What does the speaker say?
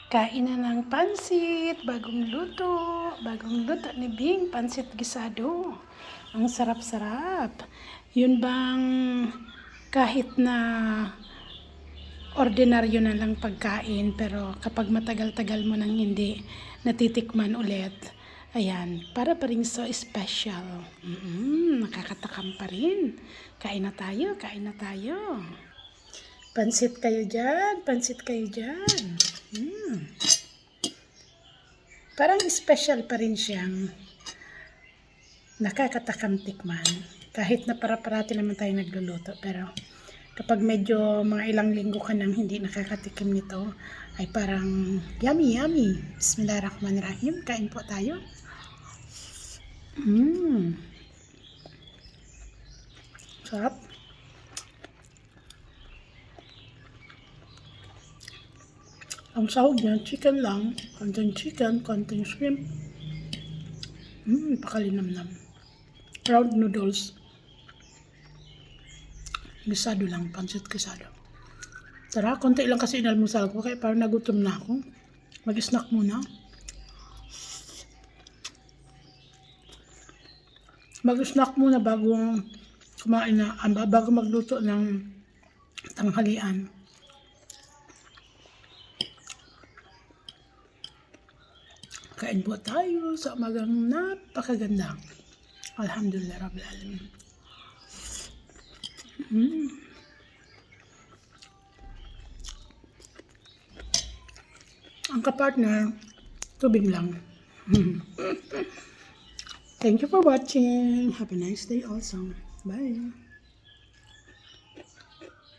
Kain na ng pansit, bagong luto ni Bing, pansit gisado. Ang sarap-sarap. Yun bang kahit na ordinaryo na lang pagkain, pero kapag matagal-tagal mo nang hindi natitikman ulit, ayan, para pa rin so special. Nakakatakam pa rin. Kain na tayo, kain na tayo. Pansit kayo dyan, pansit kayo dyan. Parang special pa rin siyang nakakatakam tikman. Kahit na para-parati naman tayo nagluluto. Pero kapag medyo mga ilang linggo ka nang hindi nakakatikim nito, ay parang yummy, yummy. Bismillahirrahmanirrahim. Kain po tayo. Sarap. Ang sahog niya, chicken lang. Konting chicken, konting shrimp. Pakalinamnam. Round noodles. Gisado lang, pansit gisado. Tara, konti lang kasi inalmusal ko, kaya parang nagutom na ako. Mag-snack muna. Mag-snack muna bago kumain na, bago magluto ng tanghalian. Kain po tayo sa umagang napakaganda. Alhamdulillah Rabbil Alamin. Ang kapartner, tubig lang. Thank you for watching. Have a nice day also. Bye.